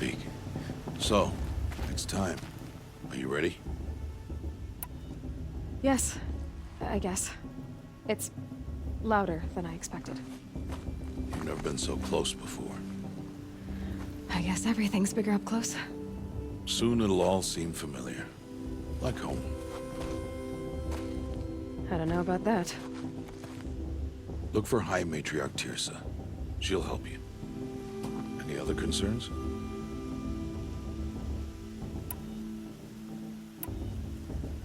speak. So, it's time. Are you ready? Yes, I guess. It's louder than I expected. You've never been so close before. I guess everything's bigger up close. Soon it'll all seem familiar. Like home. I don't know about that. Look for High Matriarch Tirsa. She'll help you. Any other concerns?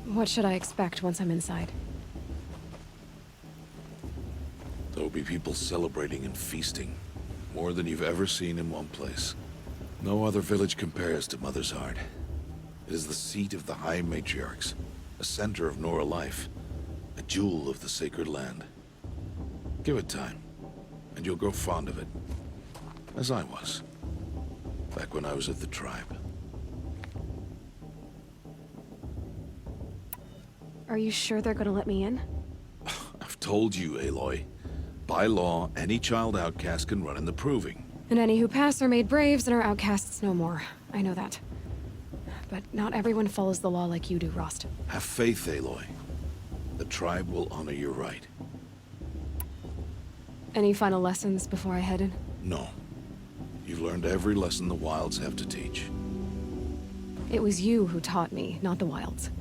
What should I expect once I'm inside? There'll be people celebrating and feasting. More than you've ever seen in one place. No other village compares to Mother's Heart. It is the seat of the High Matriarchs, a center of Nora life, a jewel of the sacred land. Give it time, and you'll grow fond of it. As I was, back when I was at the tribe. Are you sure they're gonna let me in? I've told you, Aloy. By law, any child outcast can run in the proving. And any who pass are made braves and are outcasts no more. I know that. But not everyone follows the law like you do, Rost. Have faith, Aloy. The tribe will honor your right. Any final lessons before I head in? No. You've learned every lesson the Wilds have to teach. It was you who taught me, not the Wilds.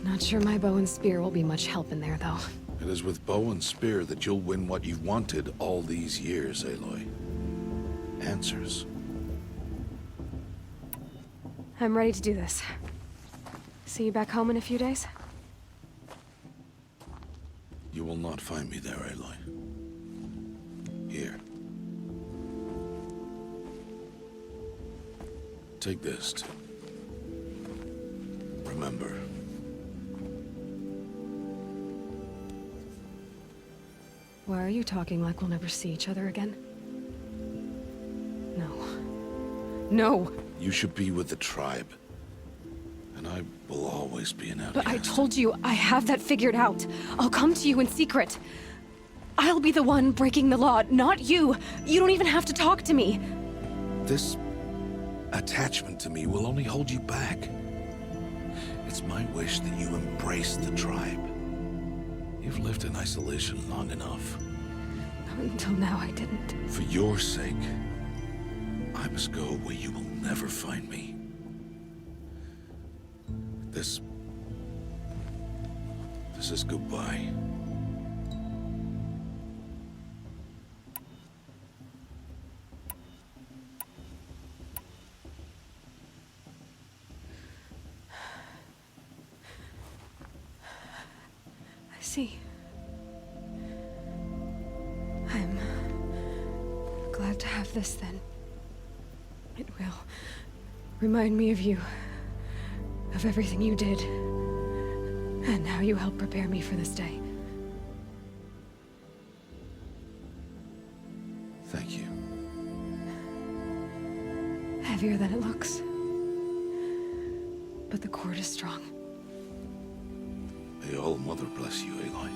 Not sure my bow and spear will be much help in there, though. It is with bow and spear that you'll win what you've wanted all these years, Aloy. Answers. I'm ready to do this. See you back home in a few days? You will not find me there, Aloy. Here. Take this, too. Remember. Why are you talking like we'll never see each other again? No. No! You should be with the tribe. And I will always be an outcast. But I told you, I have that figured out. I'll come to you in secret. I'll be the one breaking the law, not you. You don't even have to talk to me. This attachment to me will only hold you back. It's my wish that you embrace the tribe. You've lived in isolation long enough. Until now, I didn't. For your sake, I must go where you will never find me. This is goodbye. I see. I'm glad to have this then. It will remind me of you, of everything you did, and how you helped prepare me for this day. Thank you. Heavier than it looks. But the cord is strong. May All Mother bless you, Aloy.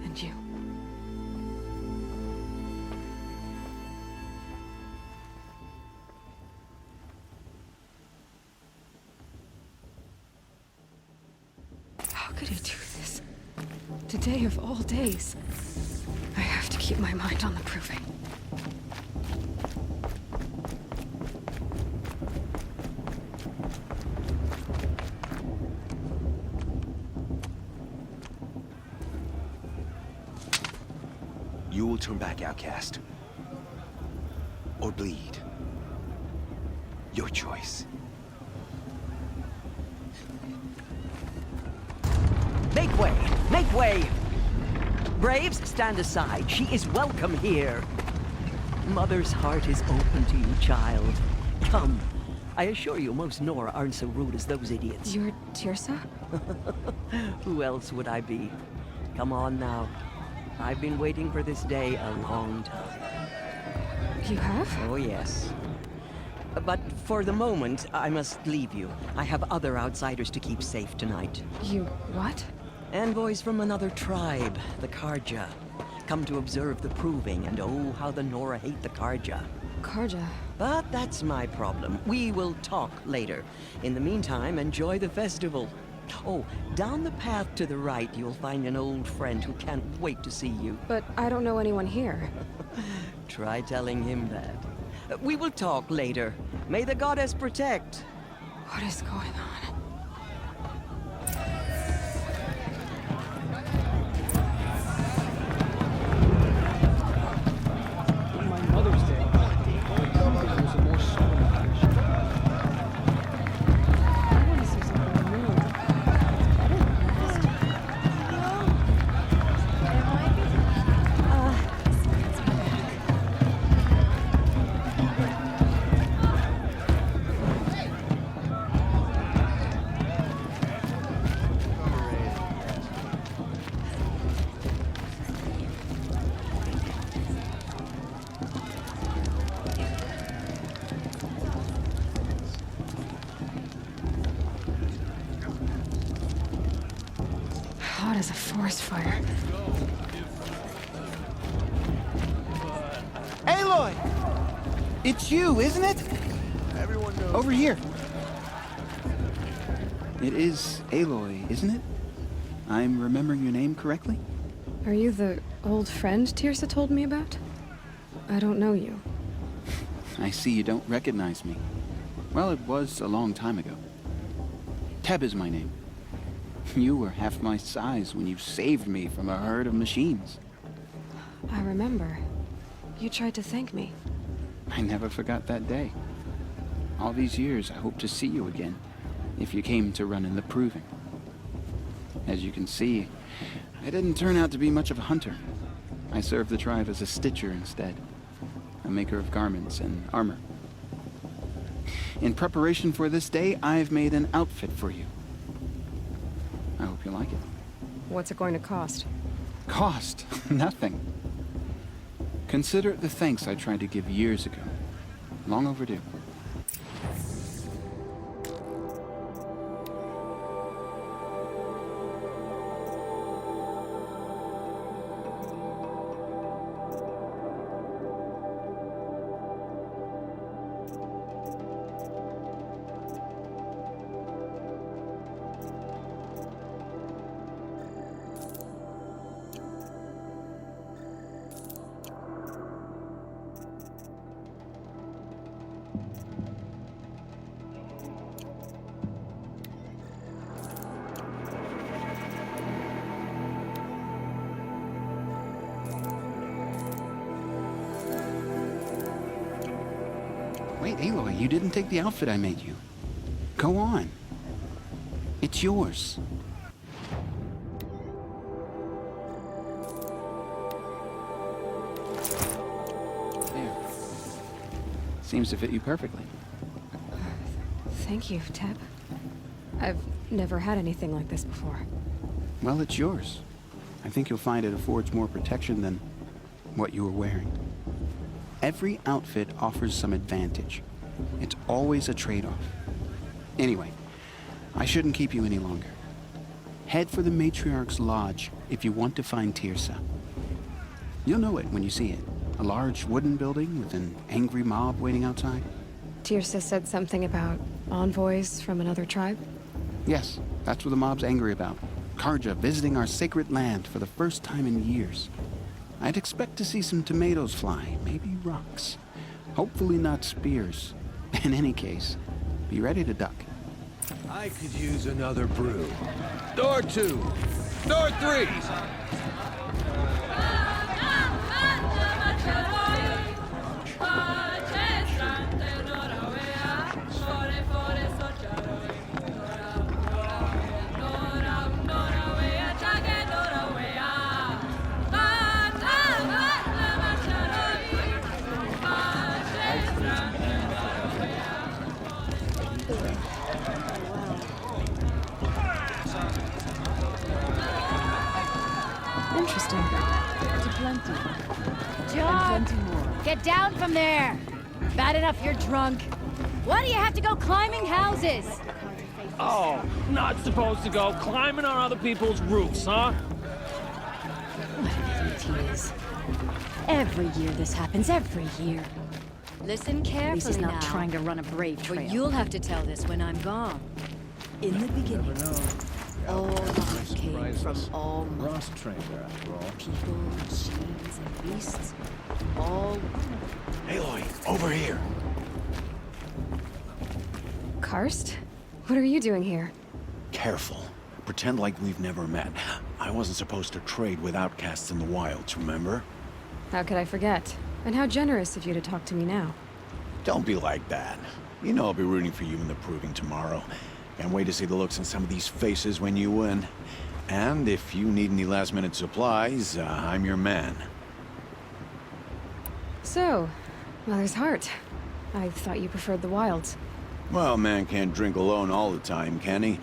And you. How could he do this? Today of all days. I have to keep my mind on the proving. You will turn back, outcast. Or bleed. Your choice. Make way! Make way! Braves, stand aside. She is welcome here. Mother's heart is open to you, child. Come. I assure you, most Nora aren't so rude as those idiots. You're Tirsa? Who else would I be? Come on now. I've been waiting for this day a long time. You have? Oh, yes. But for the moment, I must leave you. I have other outsiders to keep safe tonight. You what? Envoys from another tribe, the Karja, come to observe the proving, and oh, how the Nora hate the Karja. Karja. But that's my problem. We will talk later. In the meantime, enjoy the festival. Oh, down the path to the right, you'll find an old friend who can't wait to see you. But I don't know anyone here. Try telling him that. We will talk later. May the goddess protect. What is going on? On my Mother's Day, Tuesday was a more solemn occasion. I want to see something new. It's better than last. It's my back. Hot as a forest fire. Aloy! It's you, isn't it? Everyone knows. Over here. It is Aloy, isn't it? I'm remembering your name correctly? Are you the old friend Tirsa told me about? I don't know you. I see you don't recognize me. Well, it was a long time ago. Teb is my name. You were half my size when you saved me from a herd of machines. I remember. You tried to thank me. I never forgot that day. All these years, I hope to see you again, if you came to run in the proving. As you can see, I didn't turn out to be much of a hunter. I served the tribe as a stitcher instead, a maker of garments and armor. In preparation for this day, I've made an outfit for you. I hope you like it. What's it going to cost? Cost? Nothing. Consider it the thanks I tried to give years ago. Long overdue. Wait, Aloy, you didn't take the outfit I made you. Go on. It's yours. There. Seems to fit you perfectly. Thank you, Teb. I've never had anything like this before. Well, it's yours. I think you'll find it affords more protection than what you were wearing. Every outfit offers some advantage. It's always a trade-off. Anyway, I shouldn't keep you any longer. Head for the Matriarch's Lodge if you want to find Tirsa. You'll know it when you see it. A large wooden building with an angry mob waiting outside. Tirsa said something about envoys from another tribe? Yes, that's what the mob's angry about. Karja visiting our sacred land for the first time in years. I'd expect to see some tomatoes fly, maybe rocks. Hopefully not spears. In any case, be ready to duck. I could use another brew. Door 2. Door 3. Interesting. John, get down from there. Bad enough you're drunk. Why do you have to go climbing houses? Oh, not supposed to go climbing on other people's roofs, huh? What an tease. Every year this happens, every year. Listen At carefully least he's not now. trying to run a brave But trail. you'll have to tell this when I'm gone. In the beginning, all life came from all Ross trained her, after all. people, machines, and beasts. All Aloy, over here. Karst? What are you doing here? Careful. Pretend like we've never met. I wasn't supposed to trade with outcasts in the wilds, remember? How could I forget? And how generous of you to talk to me now. Don't be like that. You know I'll be rooting for you in the proving tomorrow. Can't wait to see the looks on some of these faces when you win. And if you need any last-minute supplies, I'm your man. So, Mother's Heart. I thought you preferred the wilds. Well, man can't drink alone all the time, can he?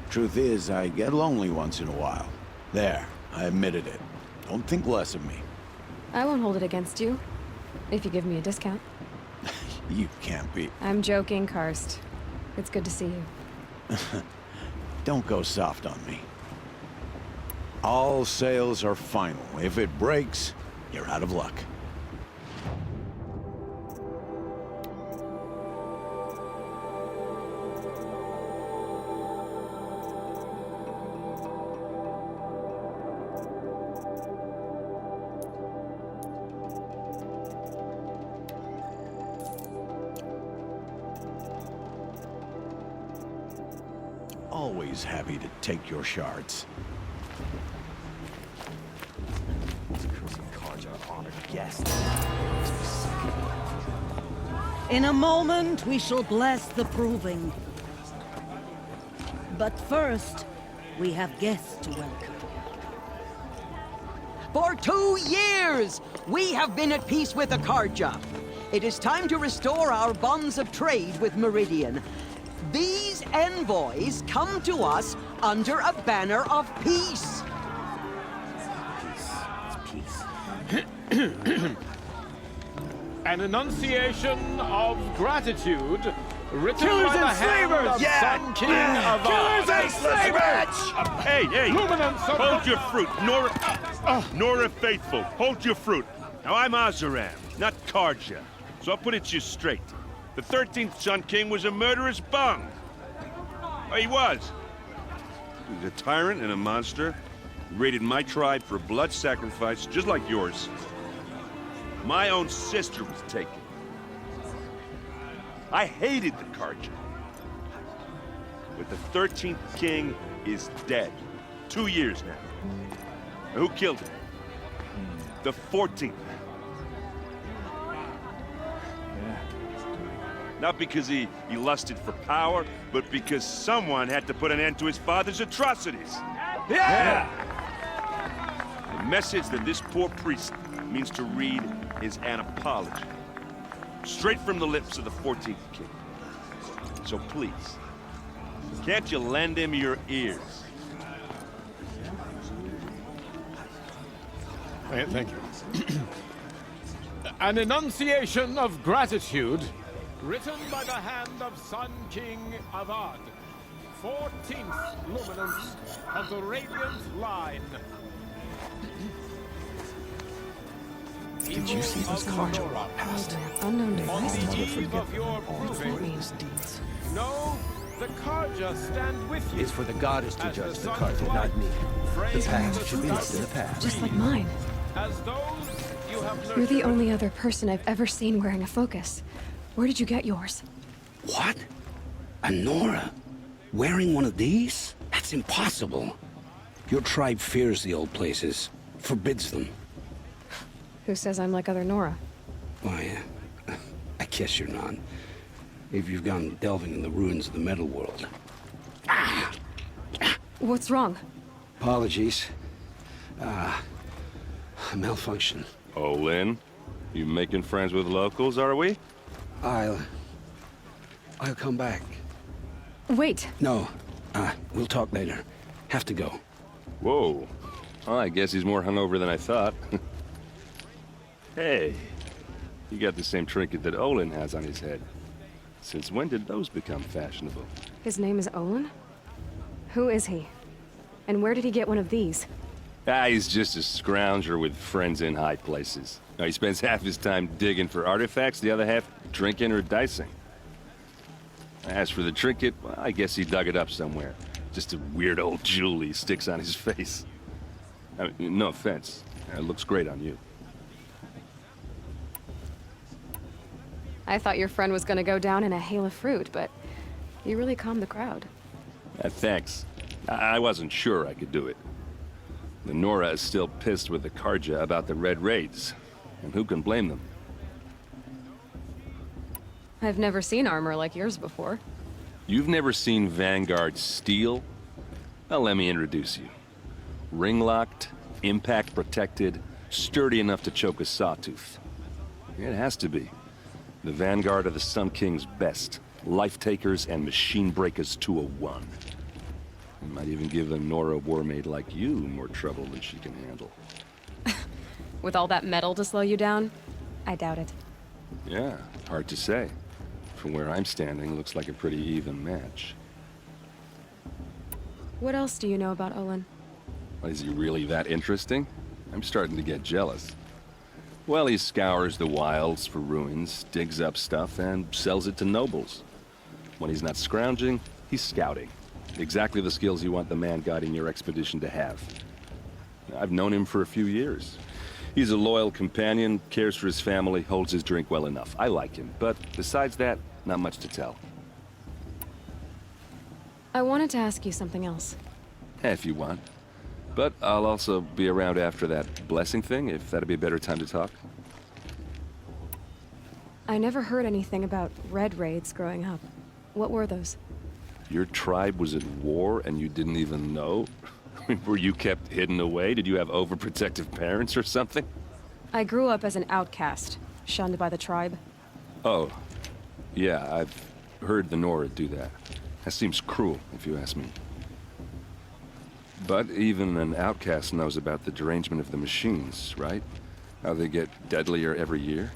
Truth is, I get lonely once in a while. There, I admitted it. Don't think less of me. I won't hold it against you. If you give me a discount. You can't be. I'm joking, Karst. It's good to see you. Don't go soft on me. All sales are final. If it breaks, you're out of luck. Always happy to take your shards. In a moment, we shall bless the proving. But first, we have guests to welcome. For 2 years, we have been at peace with Akarja. It is time to restore our bonds of trade with Meridian. These envoys come to us under a banner of peace. An enunciation of gratitude written by the hand of Sun King of Killers and slavers! Hey, hold your fruit, Nora Faithful, hold your fruit. Now I'm Azaram, not Karja, so I'll put it to you straight. The 13th Sun King was a murderous bung. Oh, he was. He was a tyrant and a monster. He raided my tribe for blood sacrifice, just like yours. My own sister was taken. I hated the Karja. But the 13th king is dead. 2 years now. And who killed him? The 14th. Not because he lusted for power, but because someone had to put an end to his father's atrocities. Yeah! The message that this poor priest means to read is an apology. Straight from the lips of the 14th king. So please, can't you lend him your ears? Thank you. An enunciation of gratitude written by the hand of Sun King Avad, 14th luminance of the Radiant Line. Did you see those cars walk past? Unknown On device. the eve of your proving, no, the Karja stand with you. It's for the goddess to As judge the the sun's Carthage, light not me. The frames past should be the left in the past. Just like mine. As those you have You're the nurtured. only other person I've ever seen wearing a focus. Where did you get yours? What? A Nora? Wearing one of these? That's impossible. Your tribe fears the old places, forbids them. Who says I'm like other Nora? Why, I guess you're not. If you've gone delving in the ruins of the metal world. What's wrong? Apologies. A malfunction. Oh, Lynn, you making friends with locals, are we? I'll come back. Wait. No, we'll talk later. Have to go. Whoa. Well, I guess he's more hungover than I thought. Hey, you got the same trinket that Olin has on his head. Since when did those become fashionable? His name is Olin? Who is he? And where did he get one of these? He's just a scrounger with friends in high places. He spends half his time digging for artifacts, the other half drinking or dicing. As for the trinket, well, I guess he dug it up somewhere. Just a weird old jewel he sticks on his face. I mean, no offense. It looks great on you. I thought your friend was gonna go down in a hail of fruit, but you really calmed the crowd. Thanks. I wasn't sure I could do it. The Nora is still pissed with the Karja about the Red Raids, and who can blame them? I've never seen armor like yours before. You've never seen Vanguard steel? Well, let me introduce you. Ring-locked, impact-protected, sturdy enough to choke a sawtooth. It has to be. The Vanguard of the Sun King's best. Life-takers and machine-breakers to a one. It might even give a Nora warmaid like you more trouble than she can handle. With all that metal to slow you down? I doubt it. Yeah, hard to say. From where I'm standing, looks like a pretty even match. What else do you know about Olin? Is he really that interesting? I'm starting to get jealous. Well, he scours the wilds for ruins, digs up stuff, and sells it to nobles. When he's not scrounging, he's scouting. Exactly the skills you want the man guiding your expedition to have. I've known him for a few years. He's a loyal companion, cares for his family, holds his drink well enough. I like him, but besides that, not much to tell. I wanted to ask you something else. If you want. But I'll also be around after that blessing thing, if that'd be a better time to talk. I never heard anything about Red Raids growing up. What were those? Your tribe was at war and you didn't even know? Were you kept hidden away? Did you have overprotective parents or something? I grew up as an outcast, shunned by the tribe. Oh. Yeah, I've heard the Nora do that. That seems cruel, if you ask me. But even an outcast knows about the derangement of the machines, right? How they get deadlier every year?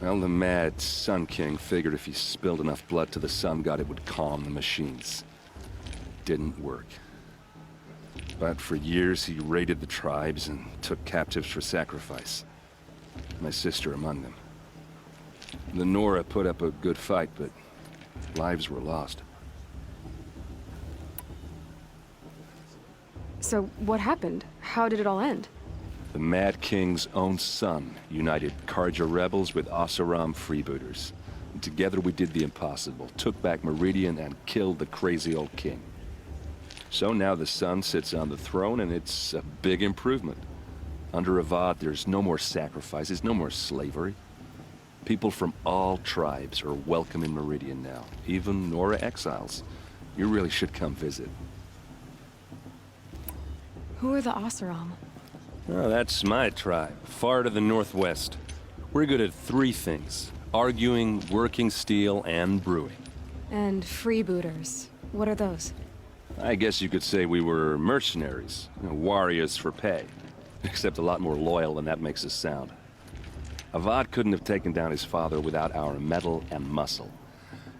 Well, the mad Sun King figured if he spilled enough blood to the Sun God, it would calm the machines. Didn't work. But for years, he raided the tribes and took captives for sacrifice. My sister among them. The Nora put up a good fight, but lives were lost. So, what happened? How did it all end? The Mad King's own son united Karja rebels with Oseram freebooters. And together we did the impossible, took back Meridian and killed the crazy old king. So now the son sits on the throne and it's a big improvement. Under Avad, there's no more sacrifices, no more slavery. People from all tribes are welcome in Meridian now, even Nora exiles. You really should come visit. Who are the Oseram? Oh, that's my tribe, far to the northwest. We're good at three things: arguing, working steel, and brewing. And freebooters. What are those? I guess you could say we were mercenaries, warriors for pay. Except a lot more loyal than that makes us sound. Avad couldn't have taken down his father without our metal and muscle.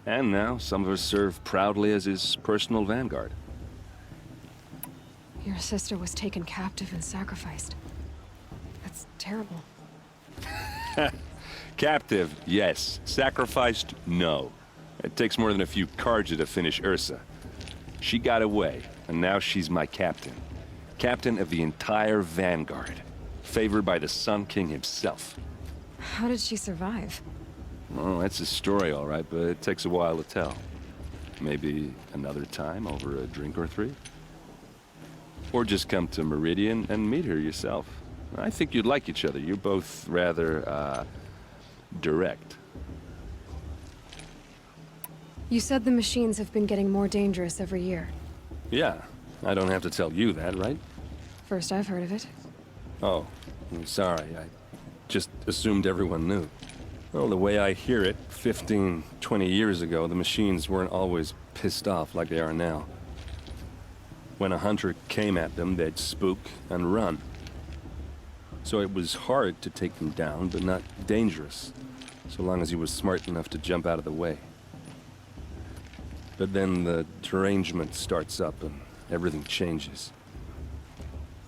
And now, some of us serve proudly as his personal vanguard. Your sister was taken captive and sacrificed. That's terrible. Captive, yes. Sacrificed, no. It takes more than a few Karja to finish Ursa. She got away, and now she's my captain. Captain of the entire Vanguard. Favored by the Sun King himself. How did she survive? Well, that's a story, all right, but it takes a while to tell. Maybe another time over a drink or three? Or just come to Meridian and meet her yourself. I think you'd like each other. You're both rather, direct. You said the machines have been getting more dangerous every year. Yeah, I don't have to tell you that, right? First I've heard of it. Oh, I'm sorry. I just assumed everyone knew. Well, the way I hear it, 15, 20 years ago, the machines weren't always pissed off like they are now. When a hunter came at them, they'd spook and run. So it was hard to take them down, but not dangerous. so long as he was smart enough to jump out of the way. But then the derangement starts up and everything changes.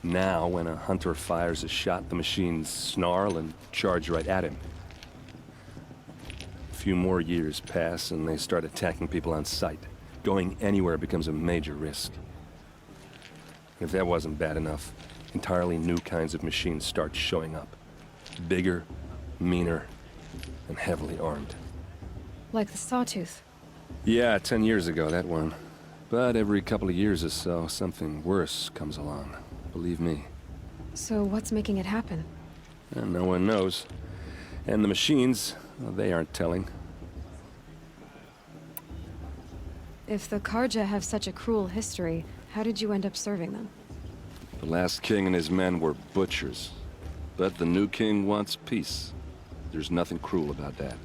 Now, when a hunter fires a shot, the machines snarl and charge right at him. A few more years pass and they start attacking people on sight. Going anywhere becomes a major risk. If that wasn't bad enough, entirely new kinds of machines start showing up. Bigger, meaner, and heavily armed. Like the Sawtooth. Yeah, 10 years ago, that one. But every couple of years or so, something worse comes along. Believe me. So what's making it happen? And no one knows. And the machines, well, they aren't telling. If the Karja have such a cruel history, how did you end up serving them? The last king and his men were butchers. But the new king wants peace. There's nothing cruel about that.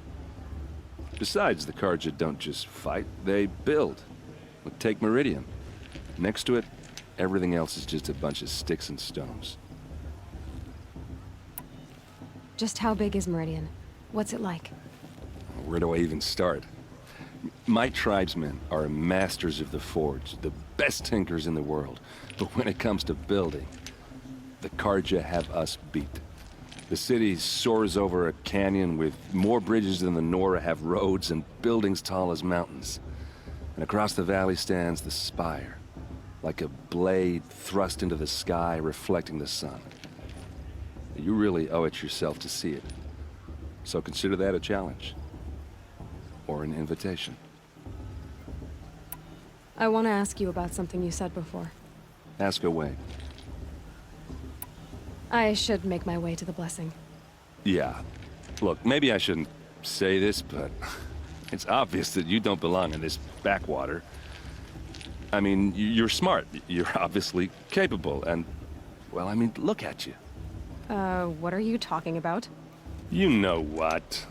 Besides, the Karja don't just fight, they build. Look, take Meridian. Next to it, everything else is just a bunch of sticks and stones. Just how big is Meridian? What's it like? Where do I even start? My tribesmen are masters of the forge, the best tinkers in the world. But when it comes to building, the Karja have us beat. The city soars over a canyon with more bridges than the Nora have roads and buildings tall as mountains. And across the valley stands the spire, like a blade thrust into the sky reflecting the sun. You really owe it yourself to see it. So consider that a challenge. Or an invitation. I want to ask you about something you said before. Ask away. I should make my way to the blessing. Yeah. Look, maybe I shouldn't say this, but it's obvious that you don't belong in this backwater. I mean, you're smart. You're obviously capable, and, well, I mean, look at you. What are you talking about? You know what.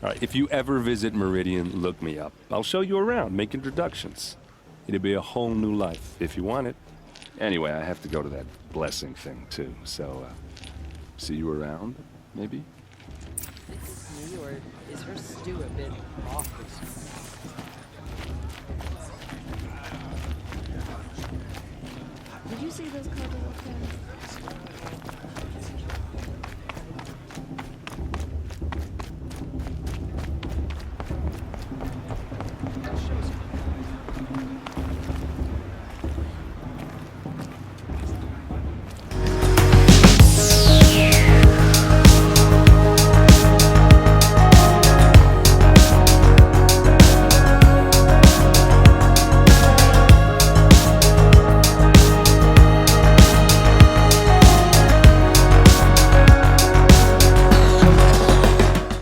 All right, if you ever visit Meridian, look me up. I'll show you around, make introductions. It'll be a whole new life, if you want it. Anyway, I have to go to that blessing thing, too, so, see you around, maybe? It's me, or is her stew a bit off this? Did you see those cards up there?